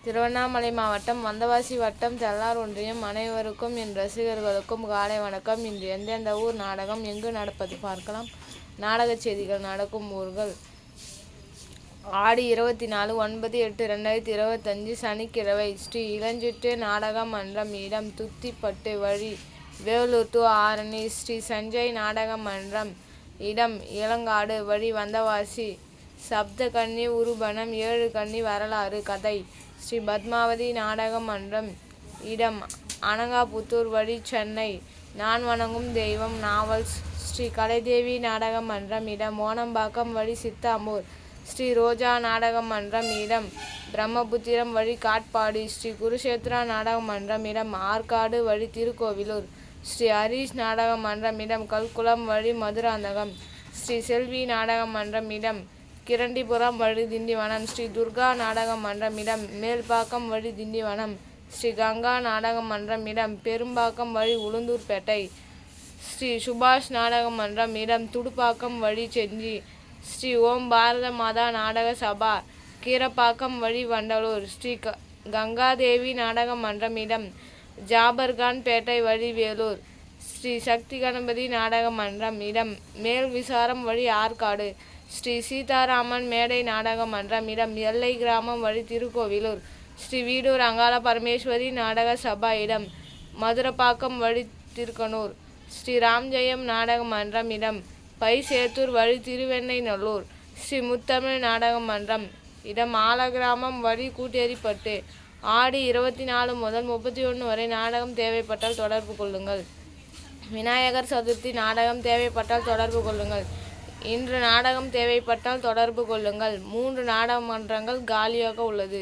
திருவண்ணாமலை மாவட்டம் வந்தவாசி வட்டம் தெள்ளார் ஒன்றியம் அனைவருக்கும் என் ரசிகர்களுக்கும் காலை வணக்கம். இன்று எந்தெந்த ஊர் நாடகம் எங்கு நடப்பது பார்க்கலாம். நாடகச் செய்திகள். நடக்கும் ஊர்கள்: ஆடி 24/9/2025 சனிக்கிழமை ஸ்ரீ இளஞ்சிட்டு நாடக மன்றம், இடம் துத்திப்பட்டு, வழி வேலூர் டு ஆரணி. ஸ்ரீ சஞ்சய் நாடக மன்றம், இடம் இளங்காடு, வழி வந்தவாசி. சப்த கன்னி உருபணம், 7 கன்னி வரலாறு, கதை. ஸ்ரீ பத்மாவதி நாடக மன்றம், இடம் அனங்காபுத்தூர், வழி சென்னை. நான் வணங்கும் தெய்வம் நாவல்ஸ். ஸ்ரீ கலைதேவி நாடக மன்றம், இடம் ஓணம்பாக்கம், வழி சித்தாமூர். ஸ்ரீ ரோஜா நாடக மன்றம், இடம் பிரம்மபுத்திரம், வழி காட்பாடி. ஸ்ரீ குருஷேத்ரா நாடக மன்றம், இடம் ஆற்காடு, வழி திருக்கோவிலூர். ஸ்ரீ ஹரீஷ் நாடக மன்றம், இடம் கல்குளம், வழி மதுராந்தகம். ஸ்ரீ செல்வி நாடக மன்றம், இடம் கிரண்டிபுரம், வழி திண்டிவனம். ஸ்ரீ துர்கா நாடக மன்றம், இடம் மேல்பாக்கம், வழி திண்டிவனம். ஸ்ரீ கங்கா நாடக மன்றம், இடம் பெரும்பாக்கம், வழி உளுந்தூர்பேட்டை. ஸ்ரீ சுபாஷ் நாடக மன்றம், இடம் துடுப்பாக்கம், வழி செஞ்சி. ஸ்ரீ ஓம் பாரத மாதா நாடக சபா, கீரப்பாக்கம், வழி வண்டலூர். ஸ்ரீ கங்காதேவி நாடக மன்றம், இடம் ஜாபர்கான் பேட்டை, வழி வேலூர். ஸ்ரீ சக்தி கணபதி நாடக மன்றம், இடம் மேல் விசாரம், வழி ஆற்காடு. ஸ்ரீ சீதாராமன் மேடை நாடக மன்றம், இடம் எல்லை கிராமம், வழி திருக்கோவிலூர். ஸ்ரீ வீடூர் அங்காள பரமேஸ்வரி நாடக சபா, இடம் மதுரப்பாக்கம், வழி திருக்கனூர். ஸ்ரீ ராம்ஜெயம் நாடக மன்றம், இடம் பைசேத்தூர், வழி திருவெண்ணைநல்லூர். ஸ்ரீ முத்தமிழ் நாடக மன்றம், இடம் ஆலகிராமம், வழி கூட்டேரிப்பட்டு. ஆடி 24 முதல் 31 வரை நாடகம் தேவைப்பட்டால் தொடர்பு கொள்ளுங்கள். விநாயகர் சதுர்த்தி நாடகம் தேவைப்பட்டால் தொடர்பு கொள்ளுங்கள். இன்று நாடகம் தேவைப்பட்டால் தொடர்பு கொள்ளுங்கள். 3 நாடக மன்றங்கள் காலியாக உள்ளது.